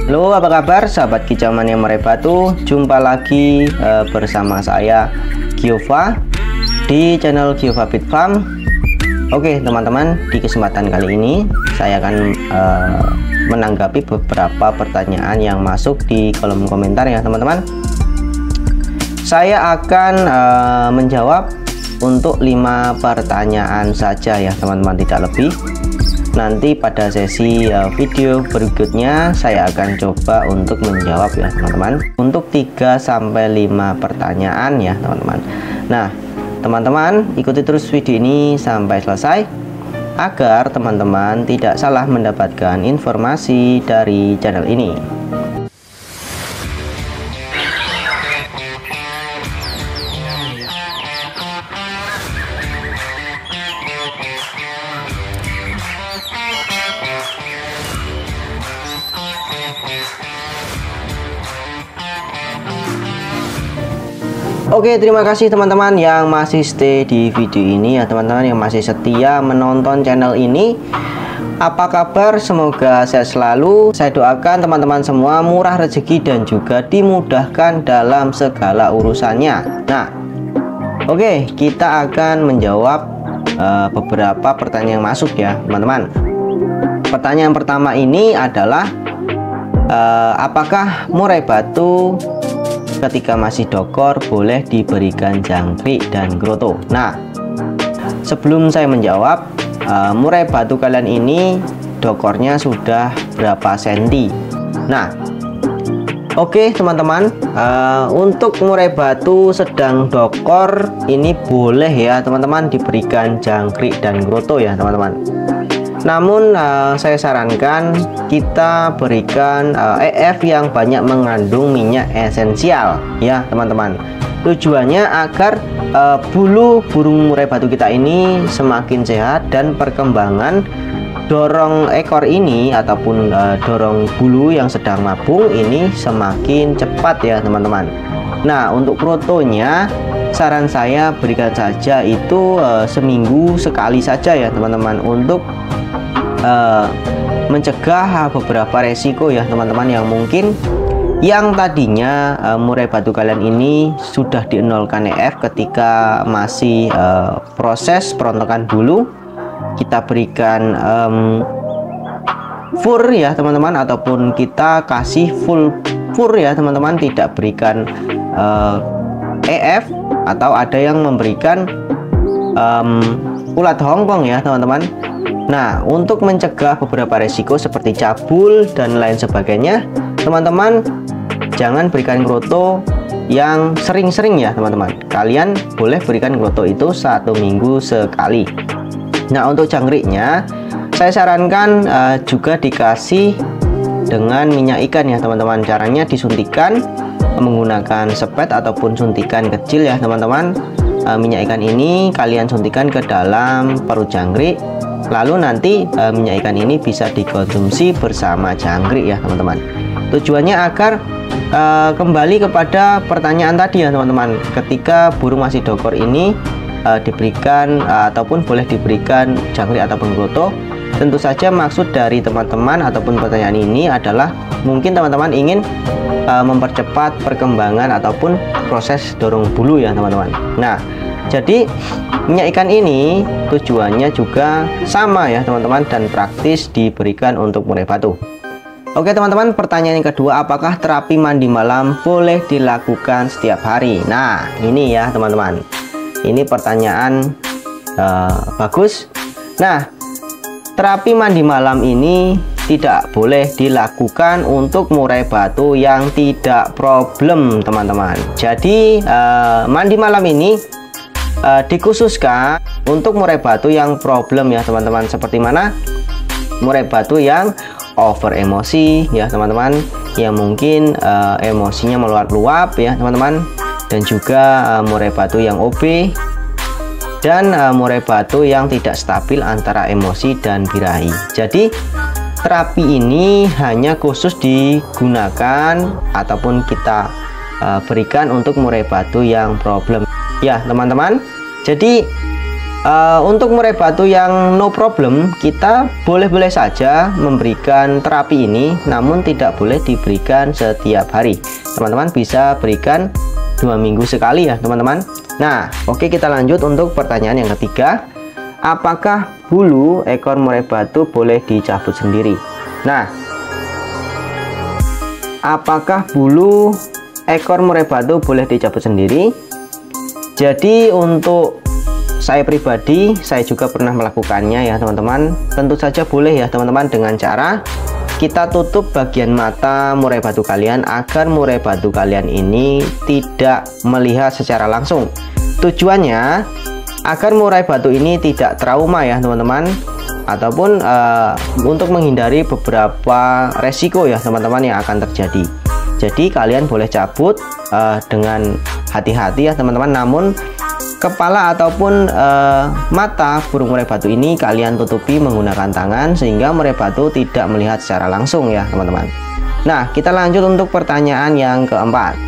Halo, apa kabar sahabat kicau mania murai batu? Jumpa lagi bersama saya Giova di channel Giova Pit Farm. Oke teman-teman, di kesempatan kali ini saya akan menanggapi beberapa pertanyaan yang masuk di kolom komentar ya teman-teman. Saya akan menjawab untuk 5 pertanyaan saja ya teman-teman, tidak lebih. Nanti pada sesi video berikutnya saya akan coba untuk menjawab ya teman-teman, untuk 3-5 pertanyaan ya teman-teman. Nah teman-teman, ikuti terus video ini sampai selesai agar teman-teman tidak salah mendapatkan informasi dari channel ini. Oke, terima kasih teman-teman yang masih stay di video ini ya teman-teman, yang masih setia menonton channel ini. Apa kabar? Semoga sehat selalu. Saya doakan teman-teman semua murah rezeki dan juga dimudahkan dalam segala urusannya. Nah, oke, kita akan menjawab beberapa pertanyaan yang masuk ya teman-teman. Pertanyaan pertama ini adalah apakah murai batu ketika masih dokor boleh diberikan jangkrik dan groto? Nah, sebelum saya menjawab, murai batu kalian ini dokornya sudah berapa senti? Nah, oke teman-teman, untuk murai batu sedang dokor ini boleh ya teman-teman diberikan jangkrik dan groto ya teman-teman. Namun saya sarankan kita berikan EF yang banyak mengandung minyak esensial ya teman-teman. Tujuannya agar bulu burung murai batu kita ini semakin sehat dan perkembangan dorong ekor ini ataupun dorong bulu yang sedang mabung ini semakin cepat ya teman-teman. Nah, untuk krotonya saran saya berikan saja itu seminggu sekali saja ya teman-teman, untuk mencegah beberapa resiko ya teman-teman, yang mungkin yang tadinya murai batu kalian ini sudah di-nolkan EF ketika masih proses perontokan bulu. Kita berikan fur ya teman-teman, ataupun kita kasih full fur ya teman-teman, tidak berikan EF, atau ada yang memberikan ulat Hongkong ya teman-teman. Nah, untuk mencegah beberapa resiko seperti cabul dan lain sebagainya, teman-teman jangan berikan groto yang sering-sering ya teman-teman. Kalian boleh berikan groto itu 1 minggu sekali. Nah, untuk jangkriknya saya sarankan juga dikasih dengan minyak ikan ya teman-teman. Caranya disuntikan menggunakan sepet ataupun suntikan kecil ya teman-teman. Minyak ikan ini kalian suntikan ke dalam perut jangkrik, lalu nanti minyak ikan ini bisa dikonsumsi bersama jangkrik ya teman-teman. Tujuannya agar kembali kepada pertanyaan tadi ya teman-teman, ketika burung masih dokor ini diberikan ataupun boleh diberikan jangkrik ataupun groto. Tentu saja maksud dari teman-teman ataupun pertanyaan ini adalah mungkin teman-teman ingin mempercepat perkembangan ataupun proses dorong bulu ya teman-teman. Nah, jadi minyak ikan ini tujuannya juga sama ya teman-teman, dan praktis diberikan untuk murai batu. Oke teman-teman, pertanyaan yang kedua, apakah terapi mandi malam boleh dilakukan setiap hari? Nah, ini ya teman-teman, ini pertanyaan bagus. Nah, terapi mandi malam ini tidak boleh dilakukan untuk murai batu yang tidak problem teman-teman. Jadi mandi malam ini dikhususkan untuk murai batu yang problem ya teman-teman. Seperti mana? Murai batu yang over emosi ya teman-teman, yang mungkin emosinya meluap-luap ya teman-teman, dan juga murai batu yang OB, dan murai batu yang tidak stabil antara emosi dan birahi. Jadi terapi ini hanya khusus digunakan ataupun kita berikan untuk murai batu yang problem ya teman-teman. Jadi Untuk murai batu yang no problem, kita boleh-boleh saja memberikan terapi ini, namun tidak boleh diberikan setiap hari. Teman-teman bisa berikan 2 minggu sekali ya teman-teman. Nah, oke, kita lanjut untuk pertanyaan yang ketiga. Apakah bulu ekor murai batu boleh dicabut sendiri? Nah, apakah bulu ekor murai batu boleh dicabut sendiri? Jadi untuk saya pribadi, saya juga pernah melakukannya ya teman-teman. Tentu saja boleh ya teman-teman, dengan cara kita tutup bagian mata murai batu kalian agar murai batu kalian ini tidak melihat secara langsung. Tujuannya agar murai batu ini tidak trauma ya teman-teman, ataupun untuk menghindari beberapa resiko ya teman-teman yang akan terjadi. Jadi kalian boleh cabut dengan hati-hati ya teman-teman, namun kepala ataupun mata burung murai batu ini kalian tutupi menggunakan tangan sehingga murai batu tidak melihat secara langsung ya teman-teman. Nah, kita lanjut untuk pertanyaan yang keempat.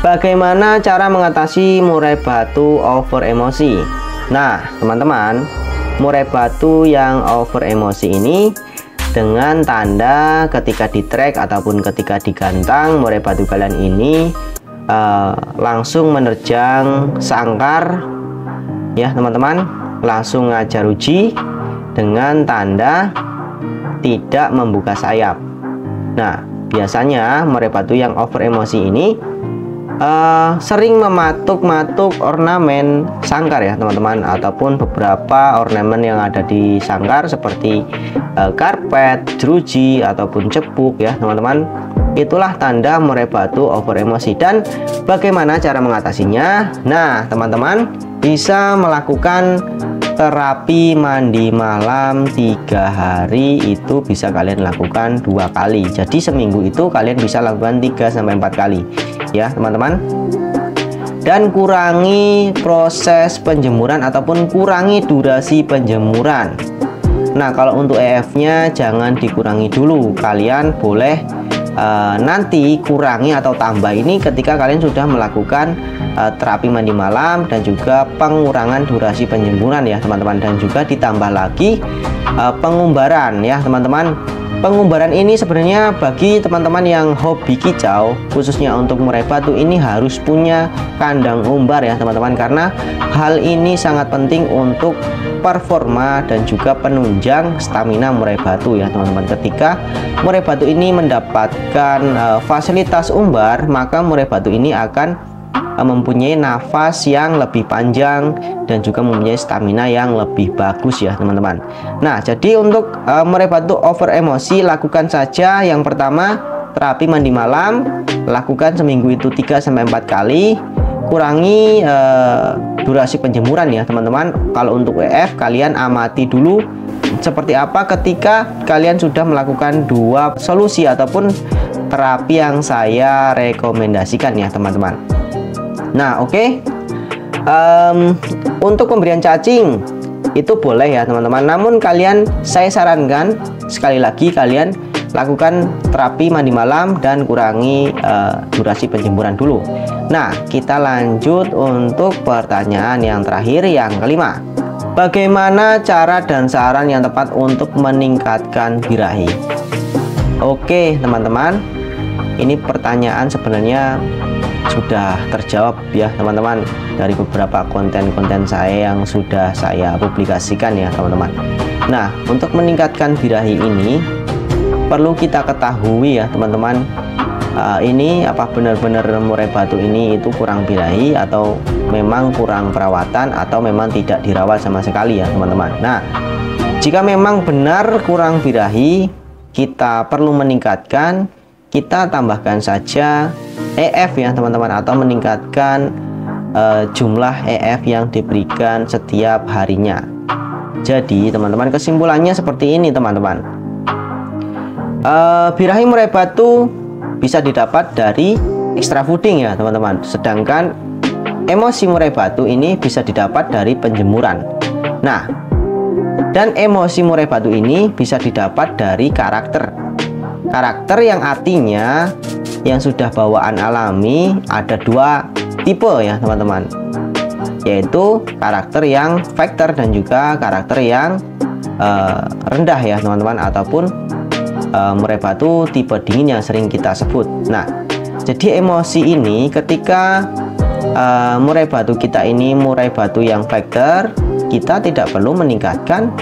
Bagaimana cara mengatasi murai batu over emosi? Nah teman-teman, murai batu yang over emosi ini dengan tanda ketika di track ataupun ketika digantang, murai batu kalian ini langsung menerjang sangkar ya teman-teman, langsung ngajar uji dengan tanda tidak membuka sayap. Nah, biasanya murai batu yang over emosi ini sering mematuk-matuk ornamen sangkar ya teman-teman, ataupun beberapa ornamen yang ada di sangkar seperti karpet, jeruji ataupun cepuk ya teman-teman. Itulah tanda murai batu over emosi. Dan bagaimana cara mengatasinya? Nah teman-teman, bisa melakukan terapi mandi malam 3 hari, itu bisa kalian lakukan 2 kali. Jadi seminggu itu kalian bisa lakukan 3-4 kali ya teman-teman. Dan kurangi proses penjemuran ataupun kurangi durasi penjemuran. Nah, kalau untuk EF-nya jangan dikurangi dulu, kalian boleh nanti kurangi atau tambah ini ketika kalian sudah melakukan terapi mandi malam dan juga pengurangan durasi penjemuran ya teman-teman, dan juga ditambah lagi pengumbaran ya teman-teman. Pengumbaran ini sebenarnya bagi teman-teman yang hobi kicau, khususnya untuk murai batu, ini harus punya kandang umbar ya teman-teman, karena hal ini sangat penting untuk performa dan juga penunjang stamina murai batu ya teman-teman. Ketika murai batu ini mendapatkan fasilitas umbar, maka murai batu ini akan mempunyai nafas yang lebih panjang dan juga mempunyai stamina yang lebih bagus ya teman-teman. Nah, jadi untuk murai batu over emosi, lakukan saja yang pertama terapi mandi malam, lakukan seminggu itu 3-4 kali. Kurangi durasi penjemuran ya teman-teman. Kalau untuk WF, kalian amati dulu seperti apa ketika kalian sudah melakukan 2 solusi ataupun terapi yang saya rekomendasikan ya teman-teman. Nah, oke. Untuk pemberian cacing itu boleh ya teman-teman, namun saya sarankan sekali lagi kalian lakukan terapi mandi malam dan kurangi durasi penjemuran dulu. Nah, kita lanjut untuk pertanyaan yang terakhir, yang kelima. Bagaimana cara dan saran yang tepat untuk meningkatkan birahi? Oke teman-teman, ini pertanyaan sebenarnya sudah terjawab ya teman-teman dari beberapa konten-konten saya yang sudah saya publikasikan ya teman-teman. Nah, untuk meningkatkan birahi ini perlu kita ketahui ya teman-teman, ini apa benar-benar murai batu ini itu kurang birahi, atau memang kurang perawatan, atau memang tidak dirawat sama sekali ya teman-teman. Nah, jika memang benar kurang birahi, kita perlu meningkatkan, kita tambahkan saja EF ya teman-teman, atau meningkatkan jumlah EF yang diberikan setiap harinya. Jadi teman-teman, kesimpulannya seperti ini teman-teman. Birahi murai batu bisa didapat dari extra fooding ya teman-teman, sedangkan emosi murai batu ini bisa didapat dari penjemuran. Nah, dan emosi murai batu ini bisa didapat dari karakter yang artinya yang sudah bawaan alami ada 2 tipe ya teman-teman. yaitu karakter yang vector dan juga karakter yang rendah ya teman-teman, ataupun murai batu tipe dingin yang sering kita sebut. Nah, jadi emosi ini ketika murai batu kita ini murai batu yang vector, kita tidak perlu meningkatkan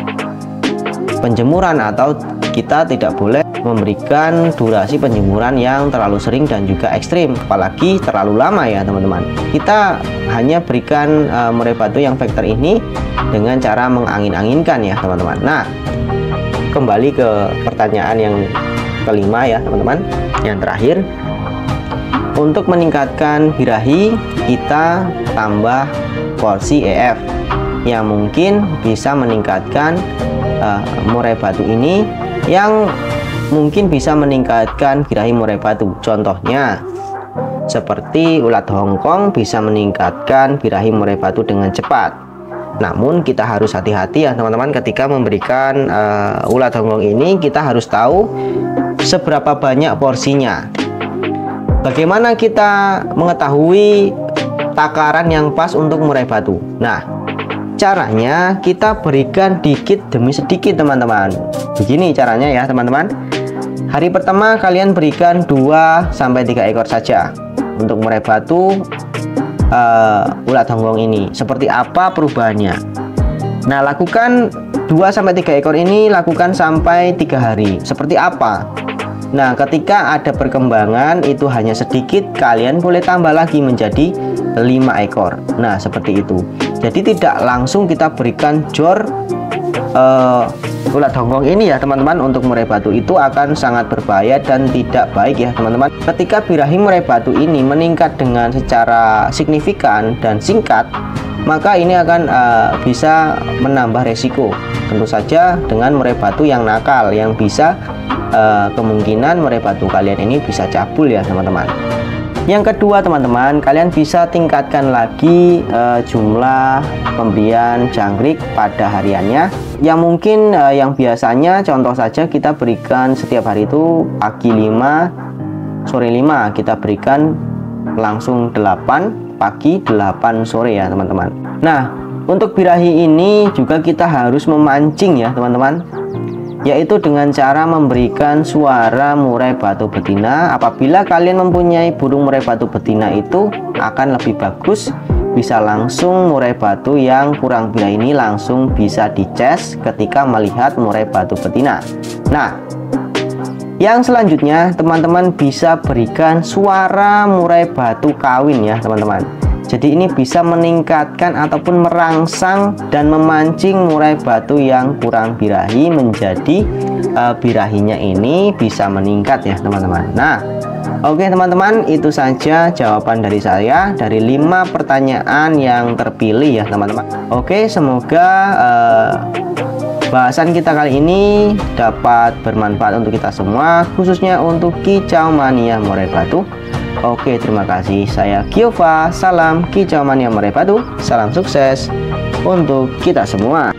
penjemuran atau kita tidak boleh memberikan durasi penjemuran yang terlalu sering dan juga ekstrim, apalagi terlalu lama ya teman-teman. Kita hanya berikan murai batu yang vector ini dengan cara mengangin-anginkan ya teman-teman. Nah, kembali ke pertanyaan yang kelima ya teman-teman, yang terakhir. Untuk meningkatkan birahi, kita tambah porsi EF yang mungkin bisa meningkatkan murai batu ini, yang mungkin bisa meningkatkan birahi murai batu. Contohnya seperti ulat Hongkong bisa meningkatkan birahi murai batu dengan cepat. Namun kita harus hati-hati ya teman-teman, ketika memberikan ulat Hongkong ini kita harus tahu seberapa banyak porsinya. Bagaimana kita mengetahui takaran yang pas untuk murai batu? Nah, caranya kita berikan dikit demi sedikit teman-teman. Begini caranya ya teman-teman. Hari pertama kalian berikan 2-3 ekor saja untuk murai batu ulat Hongkong ini. Seperti apa perubahannya? Nah, lakukan 2-3 ekor ini, lakukan sampai 3 hari. Seperti apa? Nah, ketika ada perkembangan itu hanya sedikit, kalian boleh tambah lagi menjadi 5 ekor. Nah, seperti itu. Jadi tidak langsung kita berikan jor ulat Hongkong ini ya teman-teman untuk murai batu, itu akan sangat berbahaya dan tidak baik ya teman-teman. Ketika birahi murai batu ini meningkat dengan secara signifikan dan singkat, maka ini akan bisa menambah resiko. Tentu saja dengan murai batu yang nakal, yang bisa kemungkinan murai batu kalian ini bisa cabul ya teman-teman. Yang kedua teman-teman, kalian bisa tingkatkan lagi jumlah pemberian jangkrik pada hariannya, yang mungkin yang biasanya contoh saja kita berikan setiap hari itu pagi 5 sore 5, kita berikan langsung 8 pagi 8 sore ya teman-teman. Nah, untuk birahi ini juga kita harus memancing ya teman-teman, yaitu dengan cara memberikan suara murai batu betina. Apabila kalian mempunyai burung murai batu betina, itu akan lebih bagus, bisa langsung murai batu yang kurang birahi ini langsung bisa dices ketika melihat murai batu betina. Nah, yang selanjutnya teman-teman bisa berikan suara murai batu kawin ya teman-teman. Jadi ini bisa meningkatkan ataupun merangsang dan memancing murai batu yang kurang birahi menjadi birahinya ini bisa meningkat ya teman-teman. Nah, oke teman-teman, itu saja jawaban dari saya dari 5 pertanyaan yang terpilih ya teman-teman. Oke, semoga bahasan kita kali ini dapat bermanfaat untuk kita semua, khususnya untuk kicau mania murai batu. Oke, terima kasih. Saya Giova, salam kicau mania murai batu, salam sukses untuk kita semua.